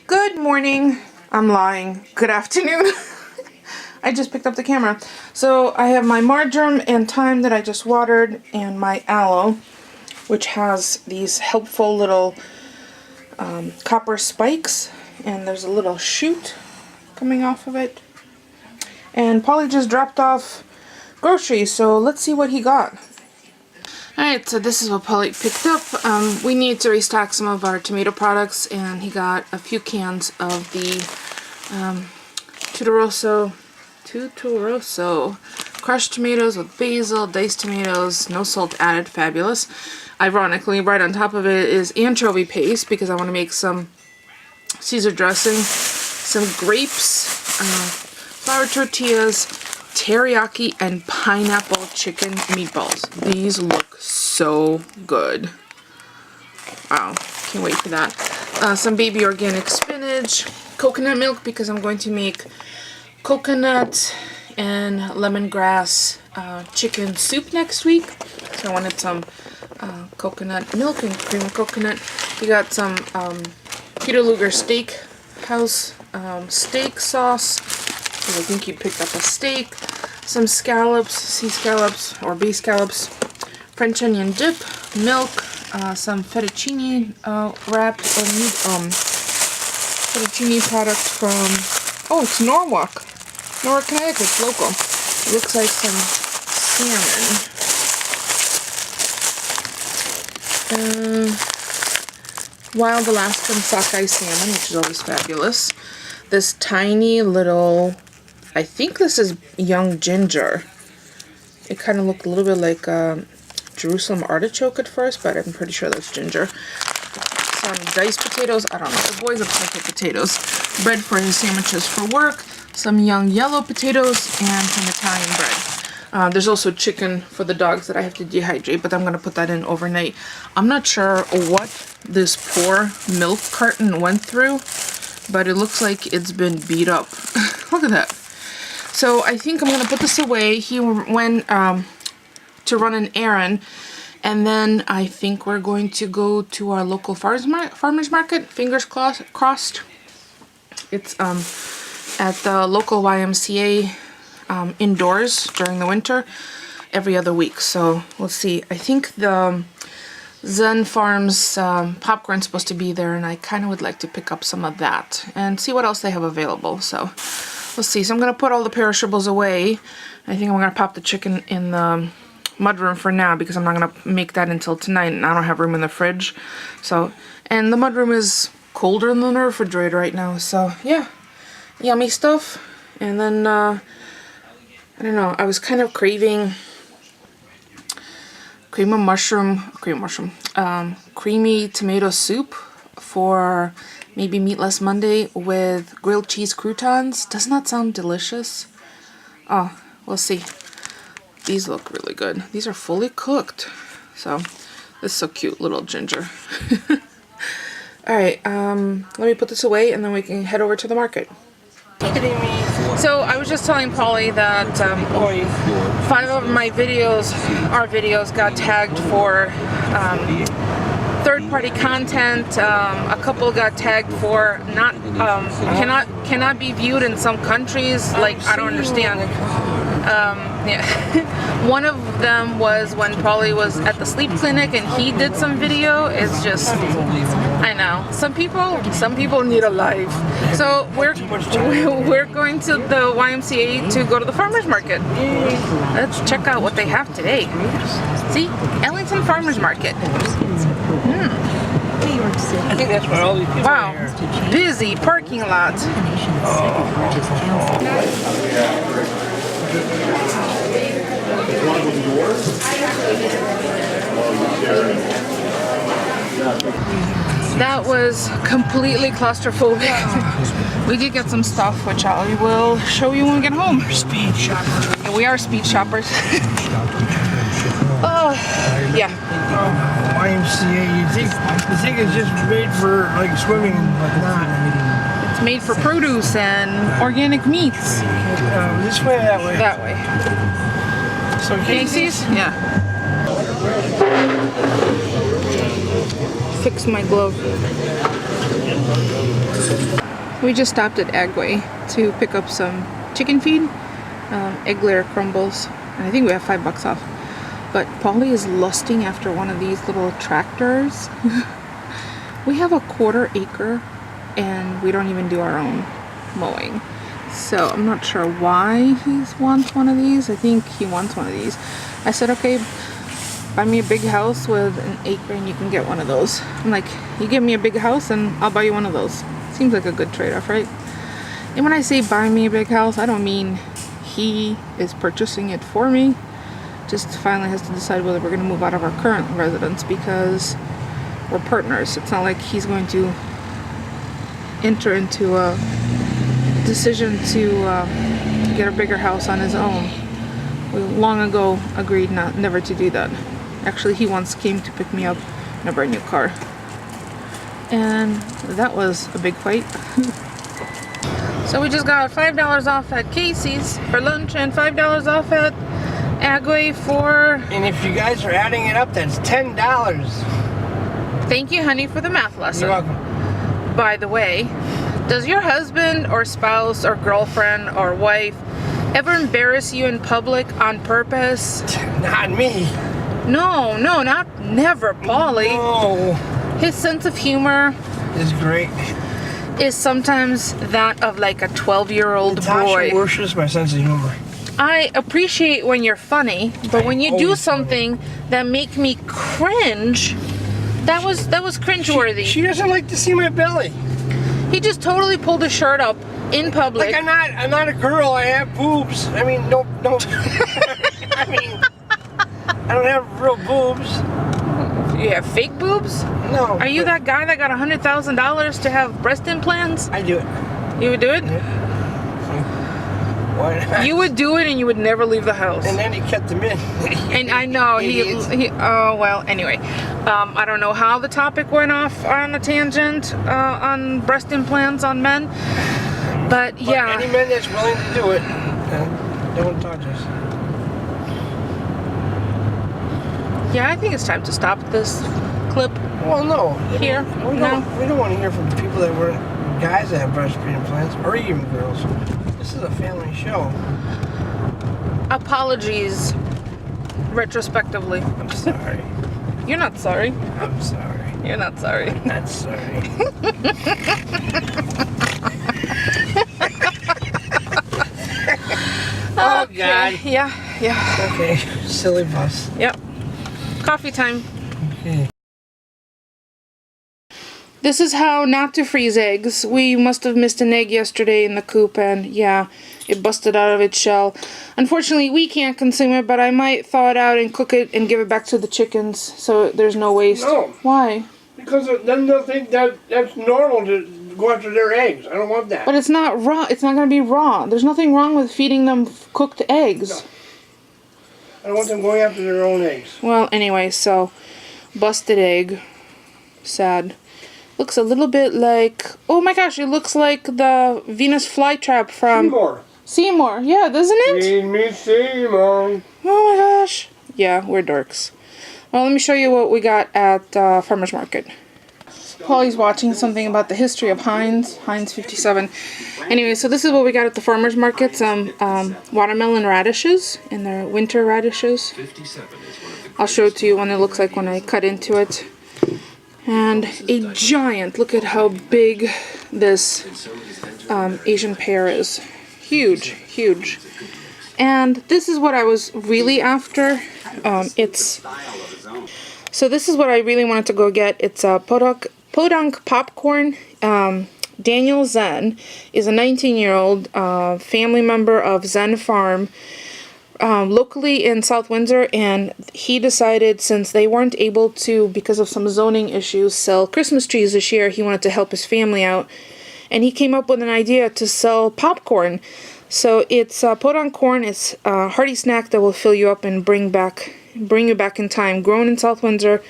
Good morning. I'm lying. Good afternoon. I just picked up the camera. So I have my marjoram and thyme that I just watered and my aloe, which has these helpful little copper spikes, and there's a little shoot coming off of it. And Paulie just dropped off groceries, so let's see what he got. Alright, so this is what Paulie picked up. We need to restock some of our tomato products, and he got a few cans of the Tutoroso crushed tomatoes with basil, diced tomatoes, no salt added, fabulous. Ironically, right on top of it is anchovy paste because I want to make some Caesar dressing, some grapes, flour tortillas, teriyaki, and pineapple chicken meatballs. These look so good. Wow, can't wait for that. Some baby organic spinach, coconut milk because I'm going to make coconut and lemongrass chicken soup next week. So I wanted some coconut milk and cream of coconut. We got some Peter Luger Steakhouse steak sauce. I think he picked up a steak. Some scallops, sea scallops or bay scallops. French onion dip, milk, some fettuccine wrap or fettuccine product from, oh, it's Norwalk, Connecticut, it's local. It looks like some salmon. Wild Alaskan sockeye salmon, which is always fabulous. This tiny little, I think this is young ginger. It kind of looked a little bit like Jerusalem artichoke at first, but I'm pretty sure that's ginger. Some diced potatoes, I don't know, the boy's obsessed with potatoes. Bread for his sandwiches for work. Some young yellow potatoes and some Italian bread. There's also chicken for the dogs that I have to dehydrate, but I'm going to put that in overnight. I'm not sure what this poor milk carton went through, but it looks like it's been beat up. Look at that. So I think I'm going to put this away. He went to run an errand, and then I think we're going to go to our local farmers market. Fingers crossed. It's at the local YMCA indoors during the winter every other week. So we'll see. I think the Zen Farms popcorn's supposed to be there, and I kind of would like to pick up some of that and see what else they have available. So we'll see. So I'm going to put all the perishables away. I think I'm going to pop the chicken in the mudroom for now because I'm not going to make that until tonight, and I don't have room in the fridge. So, and the mudroom is colder than the refrigerator right now. So yeah, yummy stuff. And then I don't know, I was kind of craving creamy tomato soup for maybe Meatless Monday with grilled cheese croutons. Doesn't that sound delicious? Oh, we'll see. These look really good. These are fully cooked. So, this is so cute, little ginger. Alright, let me put this away and then we can head over to the market. So, I was just telling Paulie that 5 of my videos, our videos, got tagged for third-party content. A couple got tagged for not cannot be viewed in some countries. Like, I don't understand. Yeah. One of them was when Paulie was at the sleep clinic and he did some video. It's just, I know, some people need a life. So we're going to the YMCA to go to the farmers market. Let's check out what they have today. See, Ellington Farmers Market. Wow, busy parking lot. That was completely claustrophobic. We did get some stuff, which I will show you when we get home. Speed shoppers. Yeah, we are speed shoppers. Oh, yeah. YMCA, you think it's just made for like swimming, but not. It's made for produce and organic meats. This way or that way? That way. So Casey's? Yeah. Fix my glove. We just stopped at Agway to pick up some chicken feed, egg layer crumbles, and I think we have $5 off. But Paulie is lusting after one of these little tractors. We have a 1/4 acre and we don't even do our own mowing. So I'm not sure why he wants one of these. I think he wants one of these. I said, okay, buy me a big house with an acre and you can get one of those. I'm like, you give me a big house and I'll buy you one of those. Seems like a good trade-off, right? And when I say buy me a big house, I don't mean he is purchasing it for me. Just finally has to decide whether we're going to move out of our current residence because we're partners. It's not like he's going to enter into a decision to get a bigger house on his own. We long ago agreed never to do that. Actually, he once came to pick me up in a brand new car. And that was a big fight. So we just got $5 off at Casey's for lunch and $5 off at Agway for... And if you guys are adding it up, that's $10. Thank you, honey, for the math lesson. You're welcome. By the way, does your husband or spouse or girlfriend or wife ever embarrass you in public on purpose? Not me. No, never, Paulie. No. His sense of humor It's great. is sometimes that of like a 12-year-old Natasha boy. worships my sense of humor. I appreciate when you're funny, but when you do something that make me cringe, that was cringeworthy. She doesn't like to see my belly. He just totally pulled his shirt up in public. Like I'm not a girl. I have boobs. I mean, no. I mean, I don't have real boobs. You have fake boobs? No. Are you that guy that got $100,000 to have breast implants? I do it. You would do it? Why not? You would do it and you would never leave the house. And then he kept them in. And I know he oh well, anyway, I don't know how the topic went off on a tangent on breast implants on men, but yeah. Any man that's willing to do it, don't touch us. Yeah, I think it's time to stop this clip. Well, no. Here? We don't want to hear from people that were guys that have breast implants, or even girls. This is a family show. Apologies, retrospectively. I'm sorry. You're not sorry. I'm sorry. You're not sorry. I'm not sorry. Oh, God. Yeah. Okay, silly bus. Yep. Coffee time. Okay. This is how not to freeze eggs. We must have missed an egg yesterday in the coop and yeah, it busted out of its shell. Unfortunately, we can't consume it, but I might thaw it out and cook it and give it back to the chickens so there's no waste. No. Why? Because then they'll think that that's normal to go after their eggs. I don't want that. But it's not raw. It's not going to be raw. There's nothing wrong with feeding them cooked eggs. No. I don't want them going after their own eggs. Well, anyway, so busted egg. Sad. Looks a little bit like... Oh my gosh, it looks like the Venus flytrap from... Seymour. Yeah, doesn't it? Feed me Seymour. Oh my gosh. Yeah, we're dorks. Well, let me show you what we got at Farmer's Market. Paulie's watching something about the history of Heinz 57. Anyway, so this is what we got at the Farmer's Market. Some watermelon radishes, and they're winter radishes. I'll show it to you what it looks like when I cut into it. And a giant, look at how big this Asian pear is. Huge, huge. And this is what I was really after. So this is what I really wanted to go get. It's a podunk popcorn. Daniel Zen is a 19-year-old family member of Zen Farm locally in South Windsor, and he decided since they weren't able to, because of some zoning issues, sell Christmas trees this year, he wanted to help his family out, and he came up with an idea to sell popcorn. So it's podunk corn. It's a hearty snack that will fill you up and bring you back in time. Grown in South Windsor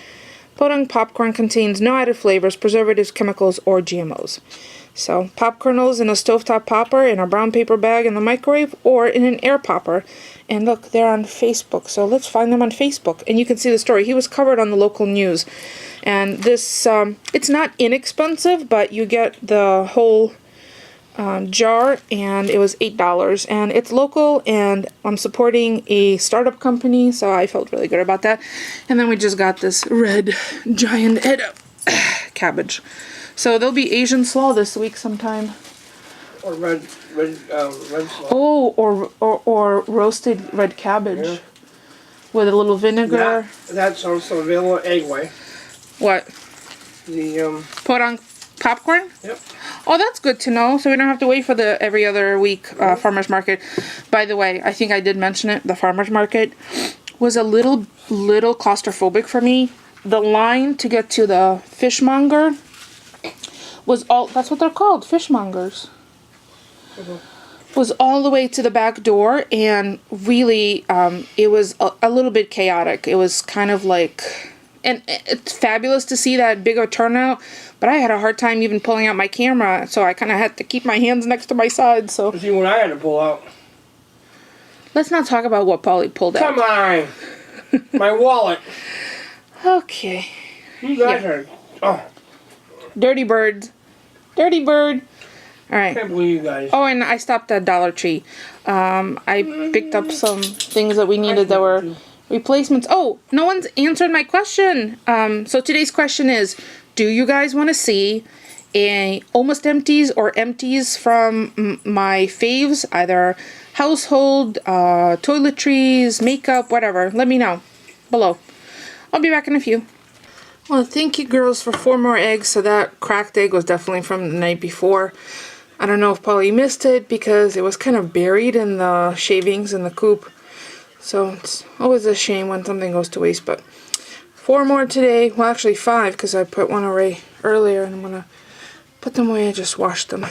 Podunk popcorn contains no added flavors, preservatives, chemicals, or GMOs. So, pop kernels in a stovetop popper, in a brown paper bag in the microwave, or in an air popper. And look, they're on Facebook, so let's find them on Facebook. And you can see the story. He was covered on the local news. And this, it's not inexpensive, but you get the whole jar, and it was $8. And it's local, and I'm supporting a startup company, so I felt really good about that. And then we just got this red giant head cabbage. So there'll be Asian slaw this week sometime. Or red slaw. Oh, or roasted red cabbage with a little vinegar. That's also available at Eggway. What? The Podunk popcorn? Yep. Oh, that's good to know. So we don't have to wait for the every other week farmer's market. By the way, I think I did mention it. The farmer's market was a little claustrophobic for me. The line to get to the fishmonger was all, that's what they're called, fishmongers. Was all the way to the back door, and really it was a little bit chaotic. It was kind of like, and it's fabulous to see that big a turnout, but I had a hard time even pulling out my camera, so I kind of had to keep my hands next to my sides. So see what I had to pull out. Let's not talk about what Paulie pulled out. Come on, my wallet. Okay. You guys are dirty birds. Dirty bird. All right. I can't believe you guys. Oh, and I stopped at Dollar Tree. I picked up some things that we needed that were replacements. Oh, no one's answered my question. So today's question is, do you guys want to see a almost empties or empties from my faves, either household, toiletries, makeup, whatever? Let me know below. I'll be back in a few. Well, thank you girls for 4 more eggs. So that cracked egg was definitely from the night before. I don't know if Paulie missed it because it was kind of buried in the shavings in the coop. So it's always a shame when something goes to waste, but 4 more today. Well, actually 5 because I put one away earlier, and I'm going to put them away. I just washed them.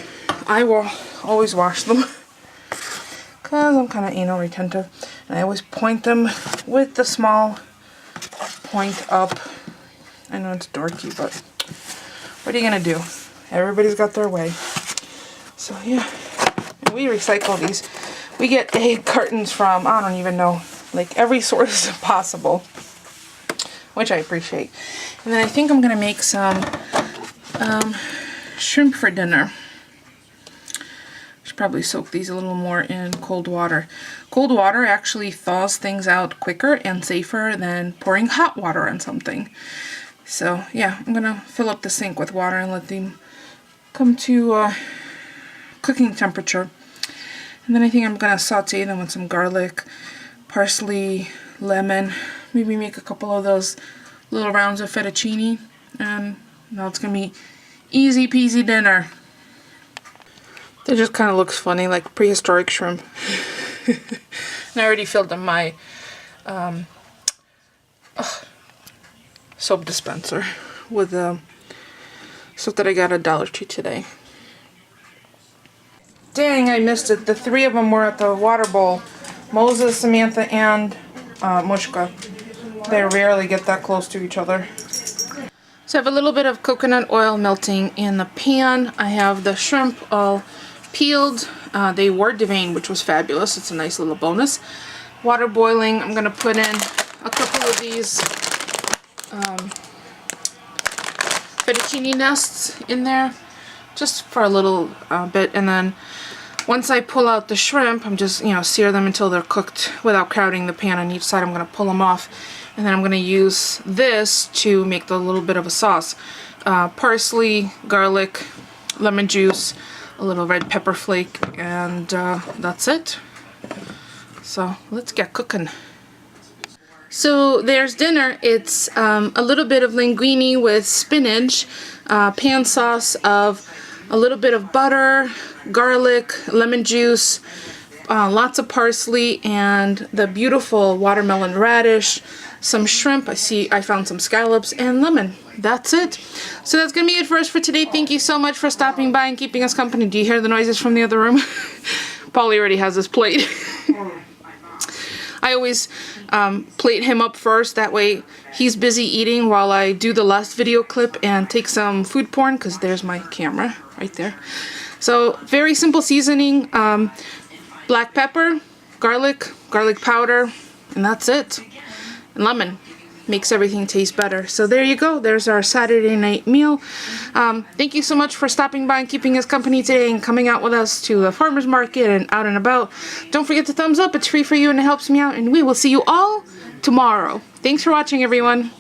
I will always wash them because I'm kind of anal retentive. And I always point them with the small point up. I know it's dorky, but what are you going to do? Everybody's got their way. So yeah, and we recycle these. We get egg cartons from, I don't even know, like every source possible, which I appreciate. And then I think I'm going to make some shrimp for dinner. Should probably soak these a little more in cold water. Cold water actually thaws things out quicker and safer than pouring hot water on something. So yeah, I'm going to fill up the sink with water and let them come to cooking temperature. And then I think I'm going to saute them with some garlic, parsley, lemon, maybe make a couple of those little rounds of fettuccine, and now it's going to be easy peasy dinner. It just kind of looks funny, like prehistoric shrimp. And I already filled them my soap dispenser with soap that I got at Dollar Tree today. Dang, I missed it. The 3 of them were at the water bowl. Moses, Samantha, and Mushka. They rarely get that close to each other. So I have a little bit of coconut oil melting in the pan. I have the shrimp all peeled. They were deveined, which was fabulous. It's a nice little bonus. Water boiling. I'm going to put in a couple of these fettuccine nests in there, just for a little bit, and then once I pull out the shrimp, I'm just, sear them until they're cooked without crowding the pan on each side. I'm going to pull them off, and then I'm going to use this to make the little bit of a sauce. Parsley, garlic, lemon juice, a little red pepper flake, and that's it. So let's get cooking. So there's dinner. It's a little bit of linguine with spinach, pan sauce of a little bit of butter, garlic, lemon juice, lots of parsley, and the beautiful watermelon radish, some shrimp. I found some scallops, and lemon. That's it. So that's going to be it for us for today. Thank you so much for stopping by and keeping us company. Do you hear the noises from the other room? Paulie already has his plate. I always plate him up first. That way he's busy eating while I do the last video clip and take some food porn, because there's my camera right there. So very simple seasoning, black pepper, garlic powder, and that's it. And lemon. Makes everything taste better. So there you go. There's our Saturday night meal. Thank you so much for stopping by and keeping us company today and coming out with us to the farmer's market and out and about. Don't forget to thumbs up. It's free for you and it helps me out. And we will see you all tomorrow. Thanks for watching, everyone.